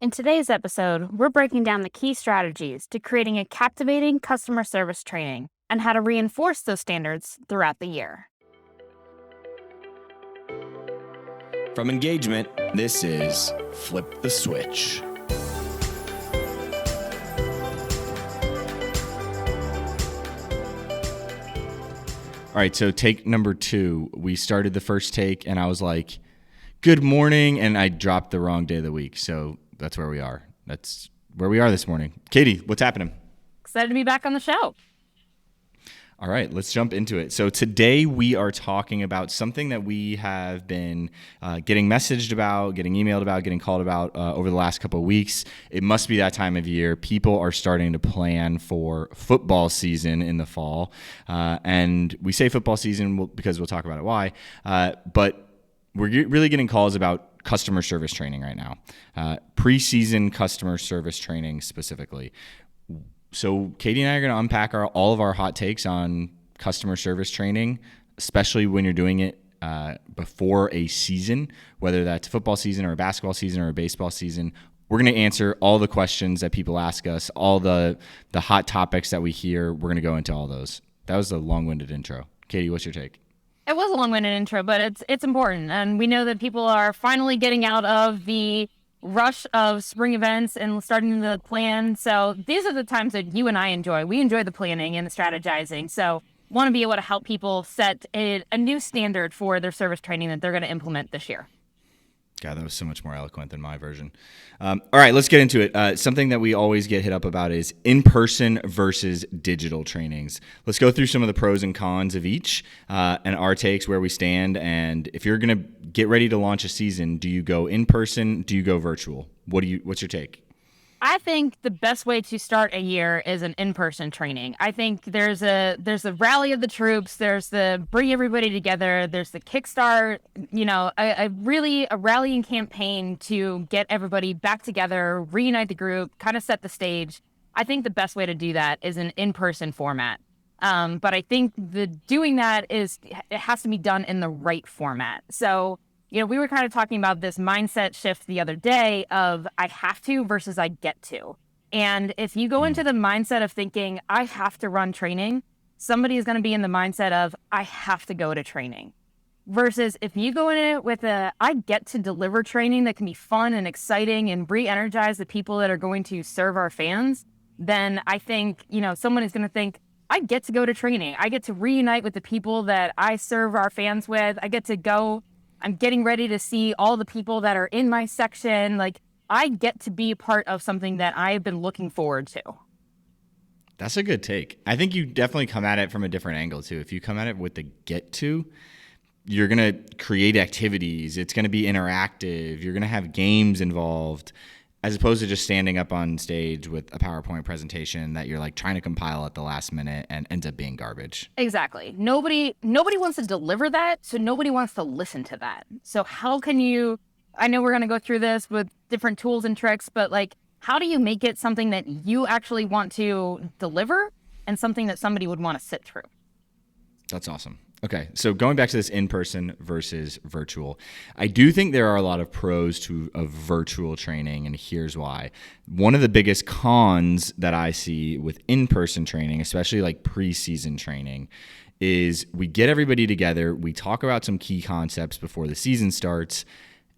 In today's episode, we're breaking down the key strategies to creating a captivating customer service training and how to reinforce those standards throughout the year. From EngageMint, this is Flip the Switch. All right, so take number 2. We started the first take, and I was like, good morning, and I dropped the wrong day of the week. So that's where we are. That's where we are this morning. Katie, what's happening? Excited to be back on the show. All right, let's jump into it. So today we are talking about something that we have been getting messaged about, getting emailed about, getting called about over the last couple of weeks. It must be that time of year. People are starting to plan for football season in the fall. And we say football season because we'll talk about it why. But we're really getting calls about customer service training right now, preseason customer service training specifically. So Katie and I are going to unpack all of our hot takes on customer service training, especially when you're doing it before a season, whether that's a football season or a basketball season or a baseball season. We're going to answer all the questions that people ask us, all the hot topics that we hear. We're going to go into all those. That was a long-winded intro. Katie, what's your take? It was a long-winded intro, but it's important. And we know that people are finally getting out of the rush of spring events and starting to plan. So these are the times that you and I enjoy. We enjoy the planning and the strategizing. So want to be able to help people set a new standard for their service training that they're going to implement this year. God, that was so much more eloquent than my version. All right, let's get into it. Something that we always get hit up about is in-person versus digital trainings. Let's go through some of the pros and cons of each and our takes, where we stand. And if you're going to get ready to launch a season, do you go in-person? Do you go virtual? What's your take? I think the best way to start a year is an in-person training. I think there's a rally of the troops. There's the bring everybody together. There's the kickstart, a rallying campaign to get everybody back together, reunite the group, kind of set the stage. I think the best way to do that is an in-person format. But I think doing that it has to be done in the right format. So, we were kind of talking about this mindset shift the other day of I have to versus I get to. And if you go into the mindset of thinking I have to run training, somebody is going to be in the mindset of I have to go to training. Versus if you go in it with I get to deliver training that can be fun and exciting and re-energize the people that are going to serve our fans, then I think, someone is going to think I get to go to training. I get to reunite with the people that I serve our fans with. I get to go. I'm getting ready to see all the people that are in my section. Like, I get to be a part of something that I've been looking forward to. That's a good take. I think you definitely come at it from a different angle, too. If you come at it with the get to, you're going to create activities. It's going to be interactive. You're going to have games involved, as opposed to just standing up on stage with a PowerPoint presentation that you're like trying to compile at the last minute and ends up being garbage. Exactly. Nobody wants to deliver that, so nobody wants to listen to that. So how can you, I know we're going to go through this with different tools and tricks, but how do you make it something that you actually want to deliver and something that somebody would want to sit through? That's awesome. Okay, so going back to this in-person versus virtual, I do think there are a lot of pros of virtual training, and here's why. One of the biggest cons that I see with in-person training, especially like preseason training, is we get everybody together, we talk about some key concepts before the season starts,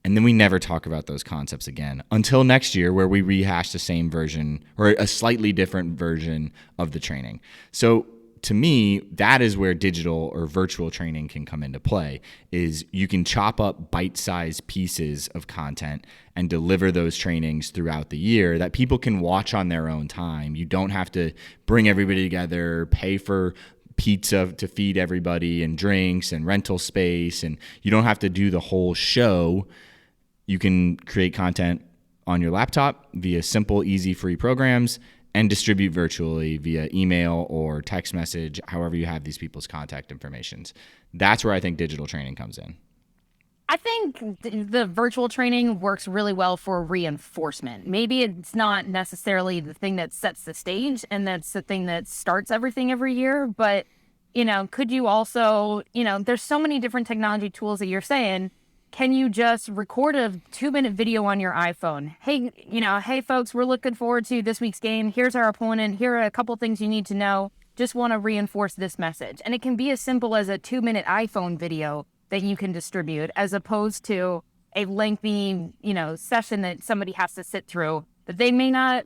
and then we never talk about those concepts again until next year, where we rehash the same version or a slightly different version of the training. So to me, that is where digital or virtual training can come into play, is you can chop up bite-sized pieces of content and deliver those trainings throughout the year that people can watch on their own time. You don't have to bring everybody together, pay for pizza to feed everybody and drinks and rental space, and you don't have to do the whole show. You can create content on your laptop via simple, easy, free programs and distribute virtually via email or text message, however you have these people's contact informations. That's where I think digital training comes in. I think the virtual training works really well for reinforcement. Maybe it's not necessarily the thing that sets the stage and that's the thing that starts everything every year, but, could you also, there's so many different technology tools that you're saying, can you just record a 2-minute video on your iPhone? Hey, hey folks, we're looking forward to this week's game. Here's our opponent. Here are a couple things you need to know. Just want to reinforce this message. And it can be as simple as a 2-minute iPhone video that you can distribute, as opposed to a lengthy, session that somebody has to sit through that they may not,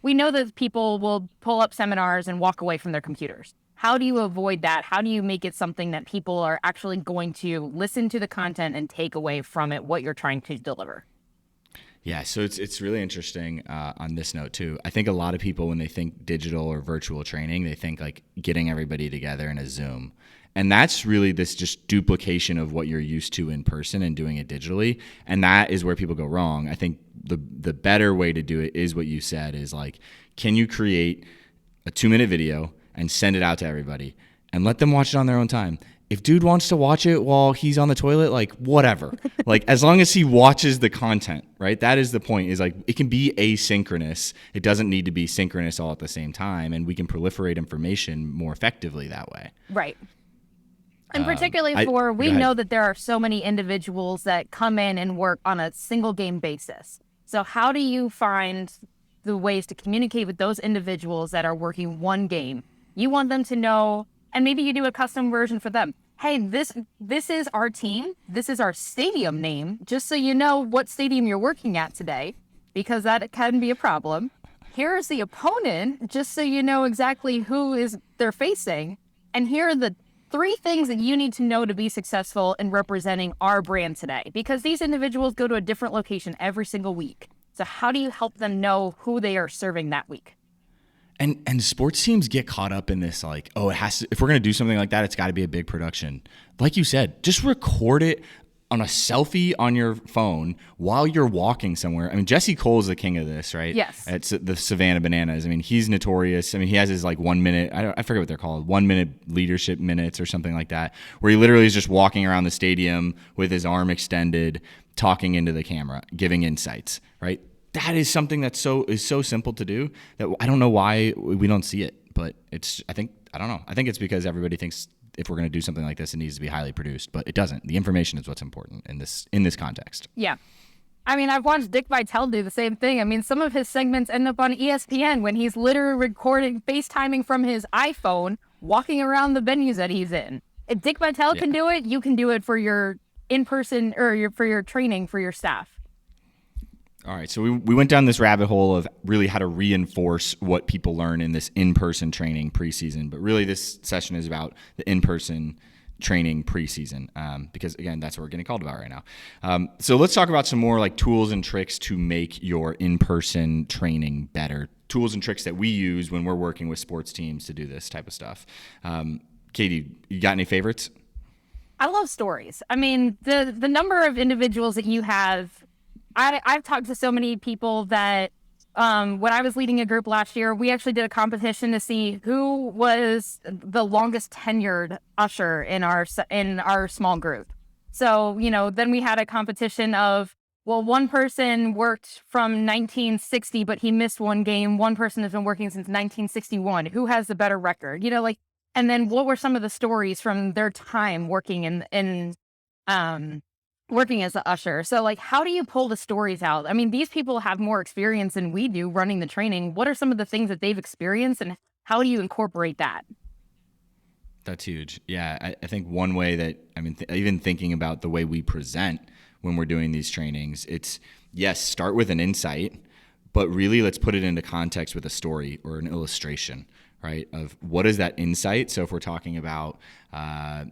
we know that people will pull up seminars and walk away from their computers. How do you avoid that? How do you make it something that people are actually going to listen to the content and take away from it what you're trying to deliver? Yeah, so it's really interesting on this note too. I think a lot of people, when they think digital or virtual training, they think like getting everybody together in a Zoom. And that's really this just duplication of what you're used to in person and doing it digitally. And that is where people go wrong. I think the better way to do it is what you said, is like, can you create a 2-minute video and send it out to everybody and let them watch it on their own time? If dude wants to watch it while he's on the toilet, like whatever, like as long as he watches the content, right? That is the point, is like it can be asynchronous. It doesn't need to be synchronous all at the same time. And we can proliferate information more effectively that way. Right. And particularly we know that there are so many individuals that come in and work on a single game basis. So how do you find the ways to communicate with those individuals that are working one game? You want them to know, and maybe you do a custom version for them. Hey, this is our team. This is our stadium name, just so you know what stadium you're working at today, because that can be a problem. Here's the opponent, just so you know exactly who they're facing. And here are the 3 things that you need to know to be successful in representing our brand today, because these individuals go to a different location every single week. So how do you help them know who they are serving that week? And sports teams get caught up in this, like, oh, it has to, if we're going to do something like that, it's got to be a big production. Like you said, just record it on a selfie on your phone while you're walking somewhere. I mean, Jesse Cole's the king of this, right? Yes. It's the Savannah Bananas. I mean, he's notorious. I mean, he has his like 1 minute, I forget what they're called, 1 minute leadership minutes or something like that, where he literally is just walking around the stadium with his arm extended, talking into the camera, giving insights, right? That is something that's so simple to do that I don't know why we don't see it, but I don't know. I think it's because everybody thinks if we're going to do something like this, it needs to be highly produced, but it doesn't. The information is what's important in this context. Yeah. I mean, I've watched Dick Vitale do the same thing. I mean, some of his segments end up on ESPN when he's literally recording, FaceTiming from his iPhone, walking around the venues that he's in. If Dick Vitale can do it, you can do it for your in-person or for your training for your staff. All right, so we went down this rabbit hole of really how to reinforce what people learn in this in-person training preseason, but really this session is about the in-person training preseason because, again, that's what we're getting called about right now. So let's talk about some more like tools and tricks to make your in-person training better, tools and tricks that we use when we're working with sports teams to do this type of stuff. Katie, you got any favorites? I love stories. I mean, the number of individuals that you have, I've talked to so many people that when I was leading a group last year, we actually did a competition to see who was the longest tenured usher in our small group. So, then we had a competition of, well, one person worked from 1960, but he missed one game. One person has been working since 1961. Who has the better record? And then what were some of the stories from their time working working as an usher? So like, how do you pull the stories out? I mean, these people have more experience than we do running the training. What are some of the things that they've experienced and how do you incorporate that? That's huge. Yeah, I think one way that, even thinking about the way we present when we're doing these trainings, it's, yes, start with an insight, but really let's put it into context with a story or an illustration, right? Of what is that insight? So if we're talking about a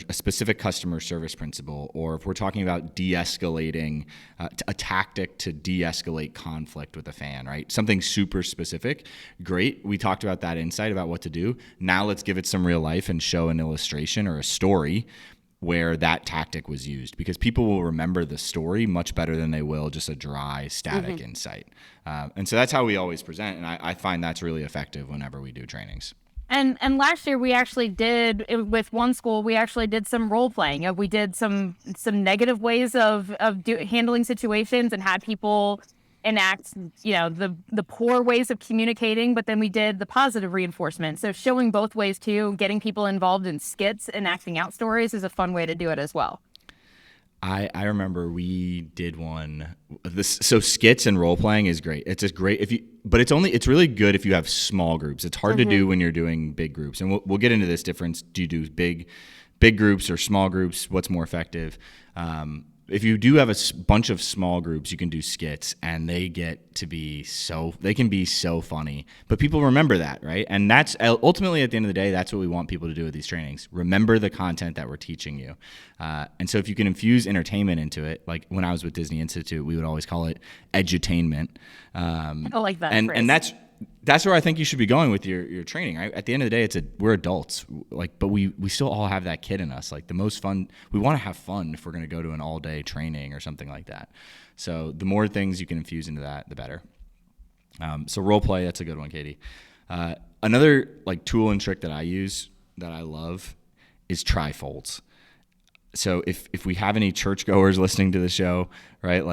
specific customer service principle, or if we're talking about de-escalating, a tactic to de-escalate conflict with a fan, right? Something super specific. Great. We talked about that insight about what to do. Now let's give it some real life and show an illustration or a story where that tactic was used, because people will remember the story much better than they will just a dry, static insight. And so that's how we always present. And I find that's really effective whenever we do trainings. And last year we actually did, with one school, we actually did some role playing. We did some negative ways of handling situations and had people enact, the poor ways of communicating, but then we did the positive reinforcement. So showing both ways too, getting people involved in skits and acting out stories is a fun way to do it as well. I remember we did one. So skits and role playing is great. It's just great but it's really good if you have small groups. It's hard to do when you're doing big groups, and we'll get into this difference. Do you do big groups or small groups? What's more effective? If you do have a bunch of small groups, you can do skits, and they can be so funny. But people remember that, right? And that's ultimately, at the end of the day, that's what we want people to do with these trainings. Remember the content that we're teaching you. And so if you can infuse entertainment into it, like when I was with Disney Institute, we would always call it edutainment. I like that and phrase. and that's where I think you should be going with your training. Right? At the end of the day, we're adults, but we still all have that kid in us. Like the most fun, we want to have fun if we're going to go to an all day training or something like that. So the more things you can infuse into that, the better. So role play, that's a good one, Katie. Another like tool and trick that I use that I love is trifolds. So if we have any churchgoers listening to the show, right,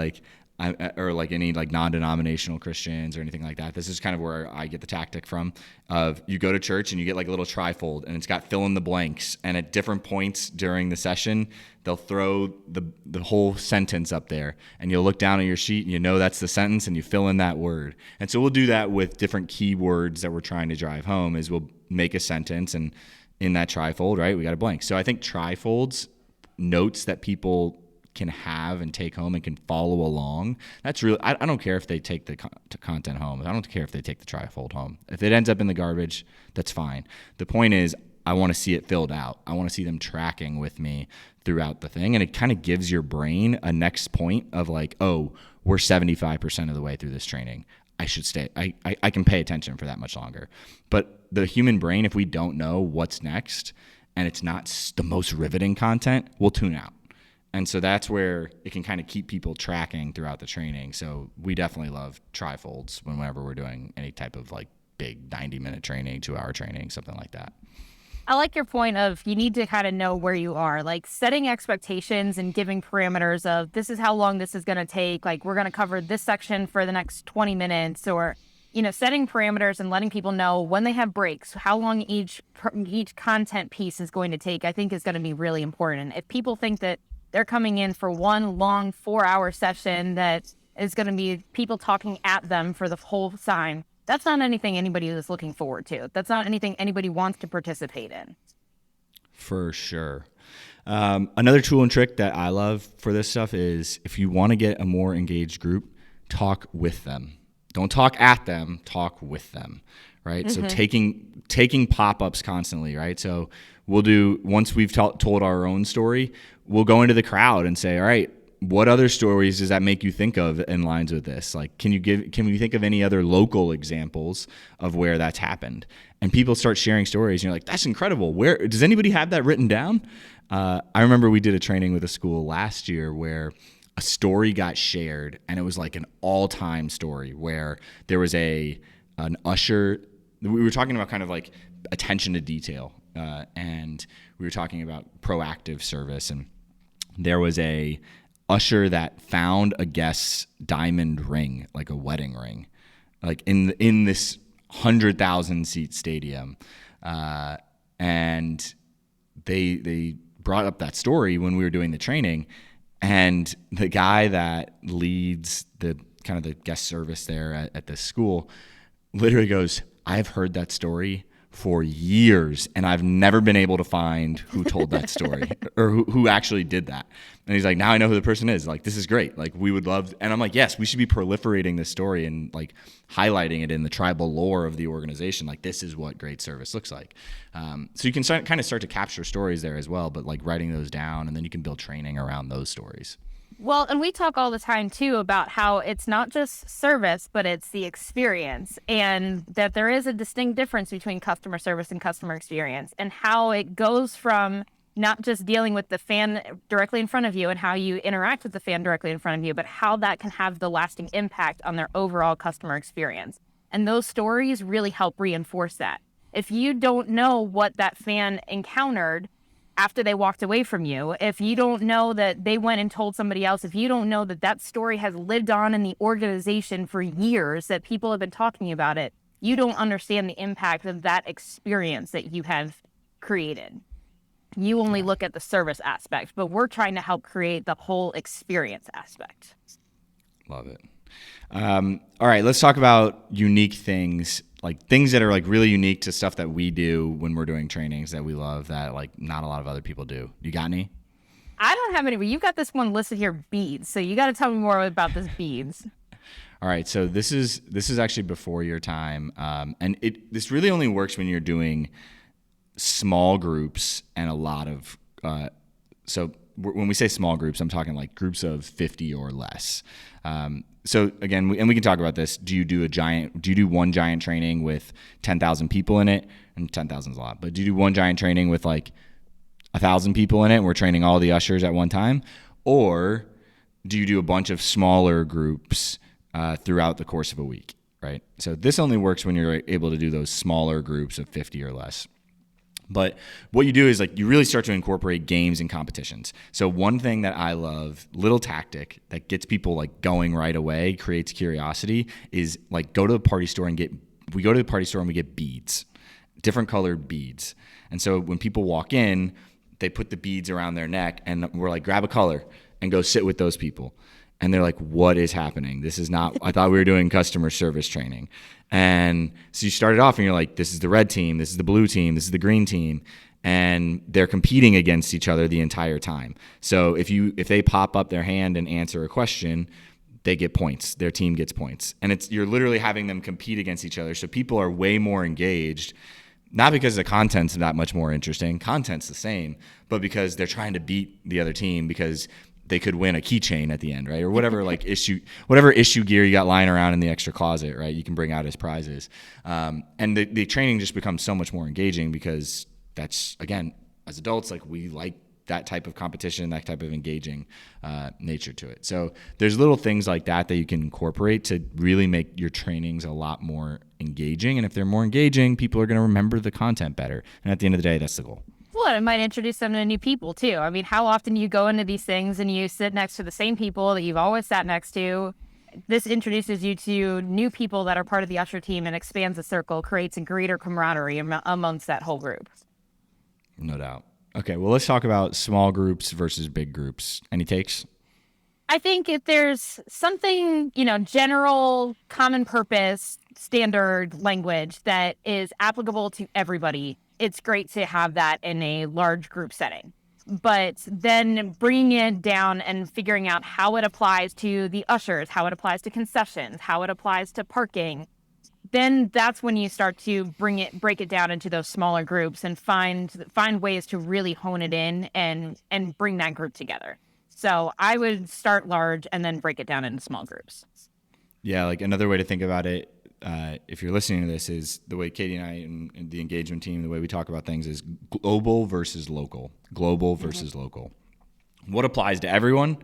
or like any like non-denominational Christians or anything like that, this is kind of where I get the tactic from. Of you go to church and you get like a little trifold, and it's got fill in the blanks, and at different points during the session they'll throw the whole sentence up there, and you'll look down at your sheet and you know that's the sentence, and you fill in that word. And so we'll do that with different keywords that we're trying to drive home. Is we'll make a sentence, and in that trifold, right, we got a blank. So I think trifolds, notes that people can have and take home and can follow along. That's really, I don't care if they take the content home. I don't care if they take the trifold home. If it ends up in the garbage, that's fine. The point is, I want to see it filled out. I want to see them tracking with me throughout the thing. And it kind of gives your brain a next point of like, oh, we're 75% of the way through this training. I should stay. I can pay attention for that much longer. But the human brain, if we don't know what's next and it's not the most riveting content, we'll tune out. And so that's where it can kind of keep people tracking throughout the training. So we definitely love trifolds whenever we're doing any type of like big 90-minute training, 2-hour training, something like that. I like your point of you need to kind of know where you are, like setting expectations and giving parameters of this is how long this is going to take. Like we're going to cover this section for the next 20 minutes, or, setting parameters and letting people know when they have breaks, how long each content piece is going to take, I think is going to be really important. If people think that they're coming in for one long 4-hour session that is going to be people talking at them for the whole time, that's not anything anybody is looking forward to. That's not anything anybody wants to participate in. For sure. Another tool and trick that I love for this stuff is if you want to get a more engaged group, talk with them. Don't talk at them, talk with them, right? Mm-hmm. So taking pop-ups constantly, right? So we'll do, once we've told our own story, we'll go into the crowd and say, all right, what other stories does that make you think of in lines with this? Like, can we think of any other local examples of where that's happened? And people start sharing stories, and you're like, that's incredible. Where does anybody have that written down? I remember we did a training with a school last year where a story got shared, and it was like an all-time story where there was an usher. We were talking about kind of like attention to detail, and we were talking about proactive service, and there was a usher that found a guest's diamond ring, like a wedding ring, like in this 100,000 seat stadium, and they brought up that story when we were doing the training, and the guy that leads the kind of the guest service there at this school literally goes, I've heard that story for years, and I've never been able to find who told that story or who actually did that. And he's like, now I know who the person is. Like, this is great. Like, we would love, and I'm like, yes, we should be proliferating this story and like highlighting it in the tribal lore of the organization. Like, this is what great service looks like. So you can start to capture stories there as well, but like writing those down, and then you can build training around those stories. Well, and we talk all the time, too, about how it's not just service, but it's the experience, and that there is a distinct difference between customer service and customer experience, and how it goes from not just dealing with the fan directly in front of you and how you interact with the fan directly in front of you, but how that can have the lasting impact on their overall customer experience. And those stories really help reinforce that. If you don't know what that fan encountered after they walked away from you, if you don't know that they went and told somebody else, if you don't know that that story has lived on in the organization for years, that people have been talking about it, you don't understand the impact of that experience that you have created. You only look at the service aspect, but we're trying to help create the whole experience aspect. Love it. All right, let's talk about unique things, like things that are like really unique to stuff that we do when we're doing trainings that we love that like not a lot of other people do. You got any? I don't have any, but you've got this one listed here, beads. So you got to tell me more about this beads. All right, so this is actually before your time, and this really only works when you're doing small groups and a lot of so when we say small groups, I'm talking like groups of 50 or less. So again, we can talk about this. Do you do one giant training with 10,000 people in it? And 10,000 is a lot, but do you do one giant training with like 1,000 people in it and we're training all the ushers at one time? Or do you do a bunch of smaller groups throughout the course of a week, right? So this only works when you're able to do those smaller groups of 50 or less. But what you do is like you really start to incorporate games and competitions. So one thing that I love, little tactic that gets people like going right away, creates curiosity, is like go to the party store and we go to the party store and we get beads, different colored beads. And so when people walk in, they put the beads around their neck and we're like, grab a color and go sit with those people. And they're like, what is happening? This is not, I thought we were doing customer service training. And so you started off and you're like, this is the red team, this is the blue team, this is the green team. And they're competing against each other the entire time. So if they pop up their hand and answer a question, they get points. Their team gets points. And you're literally having them compete against each other. So people are way more engaged, not because the content's that much more interesting. Content's the same, but because they're trying to beat the other team because they could win a keychain at the end, right? Or whatever like whatever issue gear you got lying around in the extra closet, right? You can bring out as prizes. And the training just becomes so much more engaging because that's, again, as adults, like we like that type of competition, that type of engaging nature to it. So there's little things like that you can incorporate to really make your trainings a lot more engaging. And if they're more engaging, people are going to remember the content better. And at the end of the day, that's the goal. Well, it might introduce them to new people too. I mean, how often you go into these things and you sit next to the same people that you've always sat next to? This introduces you to new people that are part of the usher team and expands the circle, creates a greater camaraderie amongst that whole group. No doubt. Okay, well, let's talk about small groups versus big groups. Any takes? I think if there's something, general, common purpose, standard language that is applicable to everybody, it's great to have that in a large group setting. But then bringing it down and figuring out how it applies to the ushers, how it applies to concessions, how it applies to parking, then that's when you start to break it down into those smaller groups and find ways to really hone it in and bring that group together. So I would start large and then break it down into small groups. Yeah, like another way to think about it, if you're listening to this, is the way Katie and I and the engagement team, the way we talk about things is global versus local. Global versus local. What applies to everyone?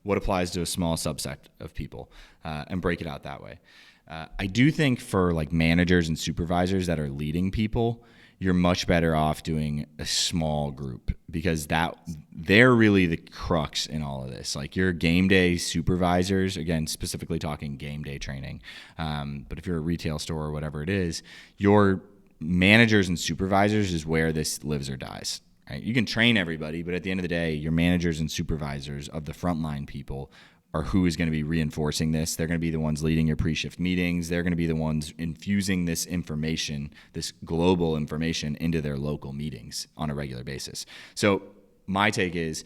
What applies to a small subset of people? And break it out that way. I do think for like managers and supervisors that are leading people, you're much better off doing a small group because they're really the crux in all of this. Like your game day supervisors, again, specifically talking game day training, but if you're a retail store or whatever it is, your managers and supervisors is where this lives or dies. Right? You can train everybody, but at the end of the day, your managers and supervisors of the frontline people are who is going to be reinforcing this. They're going to be the ones leading your pre-shift meetings. They're going to be the ones infusing this information, this global information, into their local meetings on a regular basis. So my take is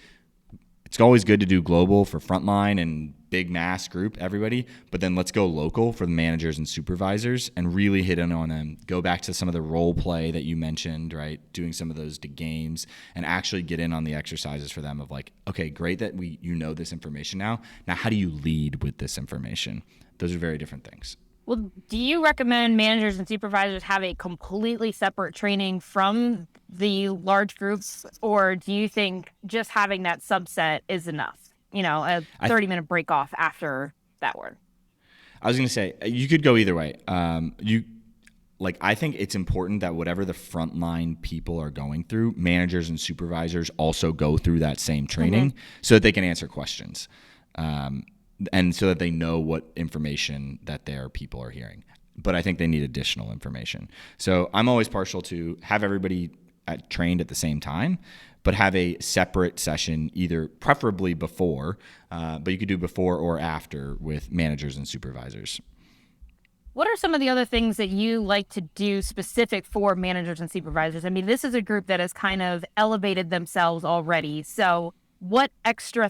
it's always good to do global for frontline and big mass group, everybody, but then let's go local for the managers and supervisors and really hit in on them. Go back to some of the role play that you mentioned, right? Doing some of those games and actually get in on the exercises for them of like, okay, great that you know this information now. Now, how do you lead with this information? Those are very different things. Well, do you recommend managers and supervisors have a completely separate training from the large groups, or do you think just having that subset is enough? A 30-minute break off after that one. I was going to say, you could go either way. I think it's important that whatever the frontline people are going through, managers and supervisors also go through that same training so that they can answer questions. And so that they know what information that their people are hearing. But I think they need additional information. So I'm always partial to have everybody trained at the same time. but have a separate session, either preferably before, but you could do before or after with managers and supervisors. What are some of the other things that you like to do specific for managers and supervisors? I mean, this is a group that has kind of elevated themselves already. So what extra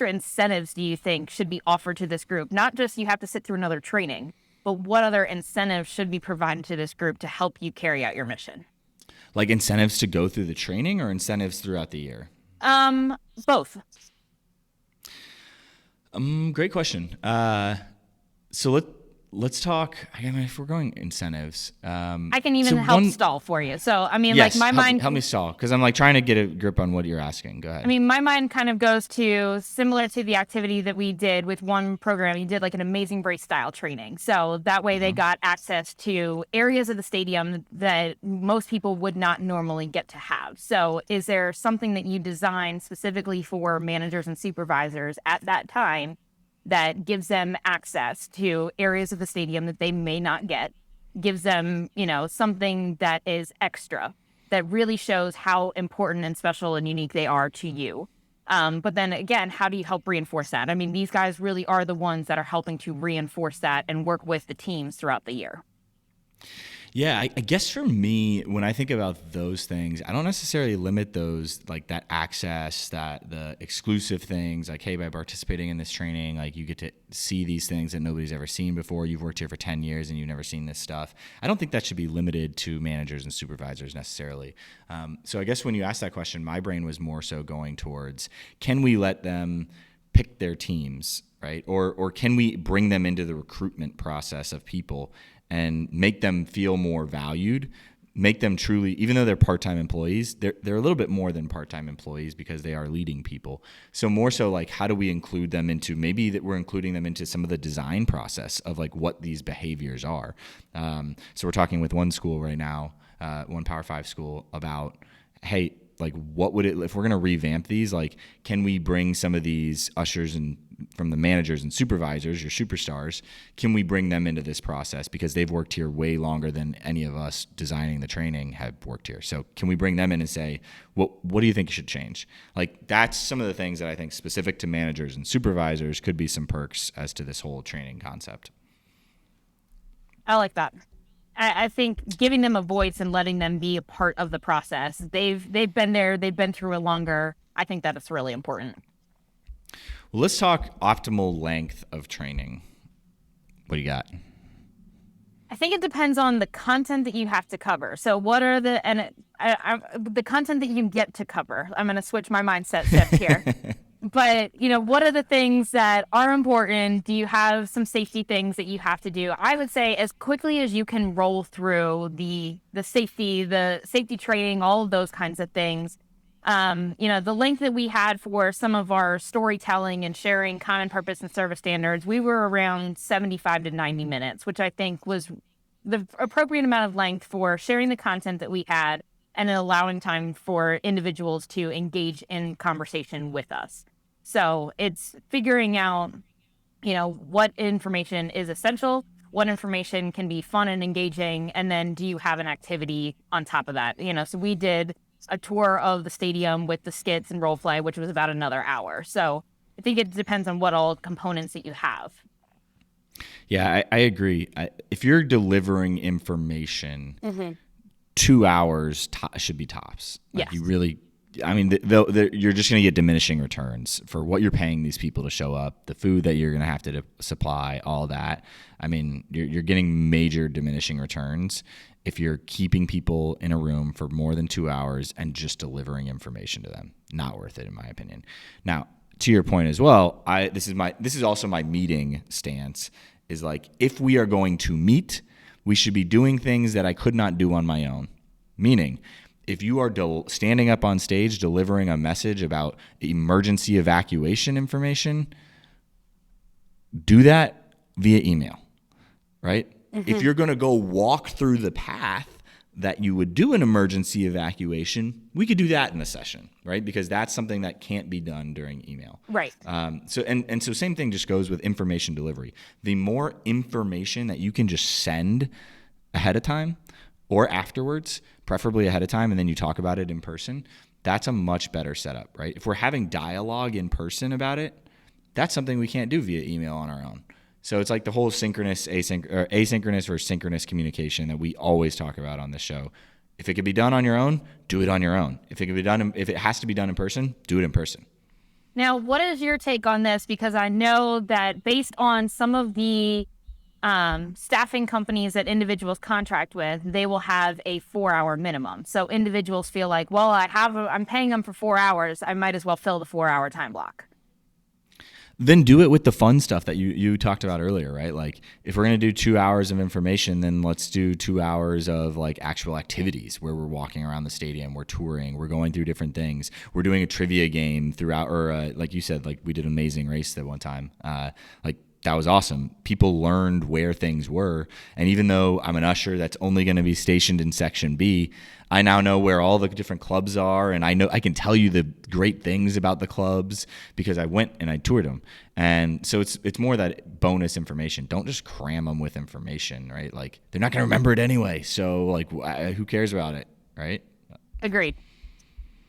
incentives do you think should be offered to this group? Not just you have to sit through another training, but what other incentives should be provided to this group to help you carry out your mission? Like incentives to go through the training or incentives throughout the year? Both. Great question. So let's talk. I mean, if we're going incentives, I can even help stall for you. So I mean, yes, like my mind help me stall, because I'm like trying to get a grip on what you're asking. Go ahead. I mean, my mind kind of goes to similar to the activity that we did with one program. You did like an amazing brace style training. So that way they got access to areas of the stadium that most people would not normally get to have. So is there something that you designed specifically for managers and supervisors at that time that gives them access to areas of the stadium that they may not get, gives them, something that is extra, that really shows how important and special and unique they are to you. But then again, how do you help reinforce that? I mean, these guys really are the ones that are helping to reinforce that and work with the teams throughout the year. Yeah, I guess for me, when I think about those things, I don't necessarily limit those, like that access, that the exclusive things, like, hey, by participating in this training, like you get to see these things that nobody's ever seen before. You've worked here for 10 years and you've never seen this stuff. I don't think that should be limited to managers and supervisors necessarily. So I guess when you asked that question, my brain was more so going towards, can we let them pick their teams, right? Or can we bring them into the recruitment process of people and make them feel more valued, make them truly, even though they're part-time employees, they're a little bit more than part-time employees because they are leading people. So more so like, how do we include them into, maybe that we're including them into some of the design process of like what these behaviors are. So we're talking with one school right now, one Power 5 school, about, hey, like what would it, if we're going to revamp these, like can we bring some of these ushers and from the managers and supervisors, your superstars, can we bring them into this process because they've worked here way longer than any of us designing the training have worked here. So can we bring them in and say, what do you think should change? Like that's some of the things that I think specific to managers and supervisors could be some perks as to this whole training concept. I like that. I think giving them a voice and letting them be a part of the process. They've been there, they've been through it longer. I think that it's really important. Well, let's talk optimal length of training. What do you got? I think it depends on the content that you have to cover. So what are the content that you get to cover? I'm going to switch my mindset shift here. But, what are the things that are important? Do you have some safety things that you have to do? I would say as quickly as you can roll through the safety training, all of those kinds of things. The length that we had for some of our storytelling and sharing common purpose and service standards, we were around 75 to 90 minutes, which I think was the appropriate amount of length for sharing the content that we had and allowing time for individuals to engage in conversation with us. So it's figuring out, what information is essential, what information can be fun and engaging, and then do you have an activity on top of that? So we did a tour of the stadium with the skits and role play, which was about another hour. So I think it depends on what all components that you have. Yeah, I agree. If you're delivering information, Mm-hmm. 2 hours should be tops. Like yes. You really, I mean, you're just going to get diminishing returns for what you're paying these people to show up, the food that you're going to have to supply, all that. I mean, you're getting major diminishing returns if you're keeping people in a room for more than 2 hours and just delivering information to them. Not worth it, in my opinion. Now, to your point as well, this is also my meeting stance, is like, if we are going to meet, we should be doing things that I could not do on my own. Meaning, if you are standing up on stage delivering a message about emergency evacuation information, do that via email, right? Mm-hmm. If you're going to go walk through the path that you would do an emergency evacuation, we could do that in a session, right? Because that's something that can't be done during email. Right. So same thing just goes with information delivery. The more information that you can just send ahead of time, or afterwards, preferably ahead of time, and then you talk about it in person, that's a much better setup, right? If we're having dialogue in person about it, that's something we can't do via email on our own. So it's like the whole asynchronous versus synchronous communication that we always talk about on this show. If it can be done on your own, do it on your own. If it has to be done in person, do it in person. Now, what is your take on this? Because I know that based on some of the staffing companies that individuals contract with, they will have a 4-hour minimum. So individuals feel like, well, I'm paying them for 4 hours. I might as well fill the 4-hour time block. Then do it with the fun stuff that you talked about earlier, right? Like if we're going to do 2 hours of information, then let's do 2 hours of like actual activities where we're walking around the stadium, we're touring, we're going through different things. We're doing a trivia game throughout, or like you said, like we did an Amazing Race that one time. Like that was awesome. People learned where things were. And even though I'm an usher that's only going to be stationed in section B, I now know where all the different clubs are, and I can tell you the great things about the clubs because I went and I toured them. And so it's more that bonus information. Don't just cram them with information, right? Like they're not going to remember it anyway. So like who cares about it, right? Agreed.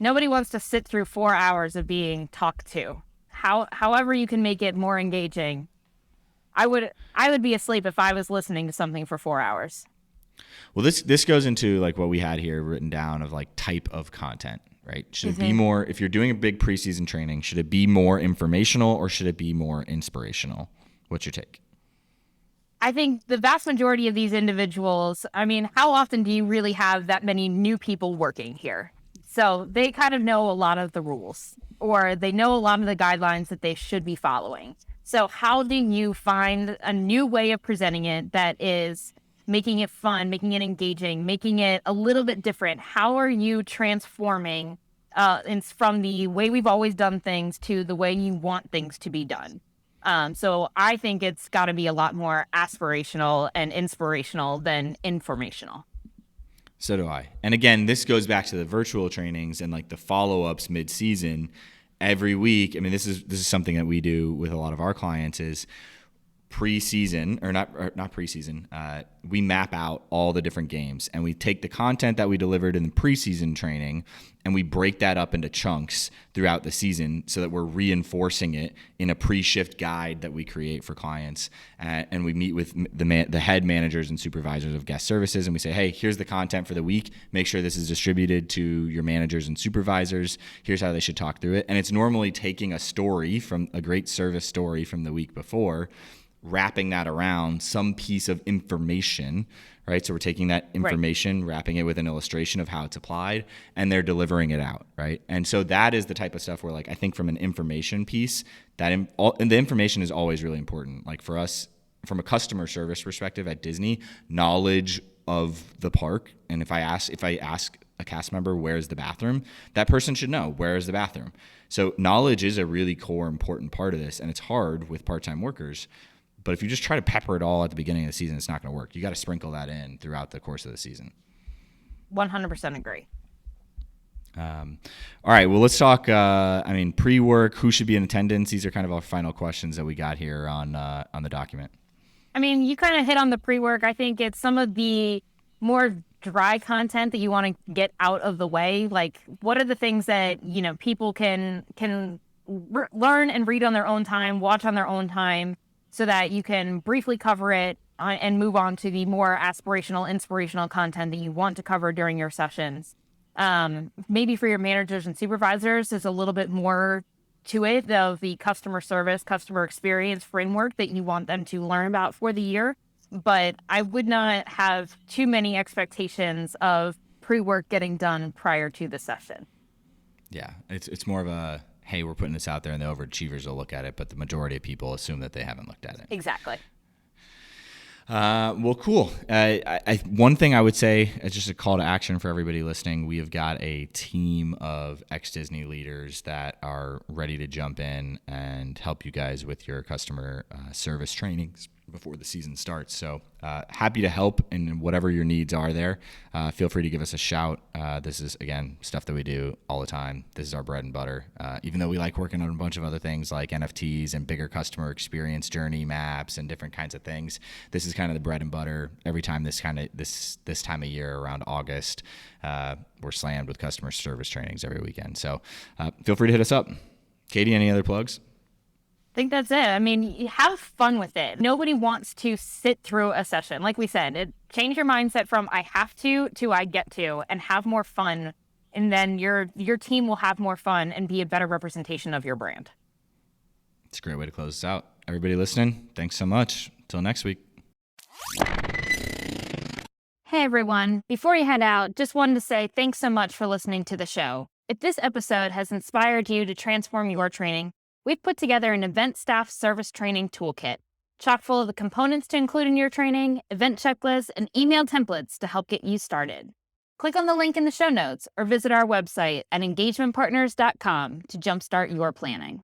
Nobody wants to sit through 4 hours of being talked to. However you can make it more engaging. I would be asleep if I was listening to something for 4 hours. Well, this goes into like what we had here written down of like type of content, right? Should it be more, if you're doing a big preseason training, should it be more informational or should it be more inspirational? What's your take? I think the vast majority of these individuals, I mean, how often do you really have that many new people working here? So they kind of know a lot of the rules, or they know a lot of the guidelines that they should be following. So how do you find a new way of presenting it that is making it fun, making it engaging, making it a little bit different? How are you transforming from the way we've always done things to the way you want things to be done? So I think it's got to be a lot more aspirational and inspirational than informational. So do I. And again, this goes back to the virtual trainings and like the follow-ups mid-season every week. I mean, this is something that we do with a lot of our clients is preseason or not preseason. We map out all the different games and we take the content that we delivered in the preseason training and we break that up into chunks throughout the season so that we're reinforcing it in a pre-shift guide that we create for clients. And we meet with the head managers and supervisors of guest services and we say, hey, here's the content for the week. Make sure this is distributed to your managers and supervisors. Here's how they should talk through it. And it's normally taking a story from a great service story from the week before, wrapping that around some piece of information, right? So we're taking that information, wrapping it with an illustration of how it's applied, and they're delivering it out, right? And so that is the type of stuff where, like, I think from an information piece, and the information is always really important. Like for us, from a customer service perspective at Disney, knowledge of the park, and if I ask a cast member where's the bathroom, that person should know where is the bathroom. So knowledge is a really core important part of this, and it's hard with part-time workers. But if you just try to pepper it all at the beginning of the season, it's not going to work. You got to sprinkle that in throughout the course of the season. 100% agree. All right. Well, let's talk. Pre-work. Who should be in attendance? These are kind of our final questions that we got here on the document. I mean, you kind of hit on the pre-work. I think it's some of the more dry content that you want to get out of the way. Like, what are the things that people can learn and read on their own time, watch on their own time, so that you can briefly cover it and move on to the more aspirational, inspirational content that you want to cover during your sessions. Maybe for your managers and supervisors, there's a little bit more to it of the customer service, customer experience framework that you want them to learn about for the year. But I would not have too many expectations of pre-work getting done prior to the session. Yeah, it's more of a, hey, we're putting this out there and the overachievers will look at it, but the majority of people assume that they haven't looked at it. Exactly. Well, cool. One thing I would say, as just a call to action for everybody listening, we have got a team of ex-Disney leaders that are ready to jump in and help you guys with your customer service trainings before the season starts. So happy to help in whatever your needs are there. Feel free to give us a shout. This is, again, stuff that we do all the time. This is our bread and butter. Even though we like working on a bunch of other things like NFTs and bigger customer experience journey maps and different kinds of things, this is kind of the bread and butter. Every time this time of year around August, we're slammed with customer service trainings every weekend. So feel free to hit us up. Katie, any other plugs? I think that's it. I mean, you have fun with it. Nobody wants to sit through a session. Like we said, change your mindset from I have to I get to, and have more fun. And then your team will have more fun and be a better representation of your brand. It's a great way to close this out. Everybody listening, thanks so much. Until next week. Hey, everyone. Before you head out, just wanted to say thanks so much for listening to the show. If this episode has inspired you to transform your training, we've put together an event staff service training toolkit, chock full of the components to include in your training, event checklists, and email templates to help get you started. Click on the link in the show notes or visit our website at engagementpartners.com to jumpstart your planning.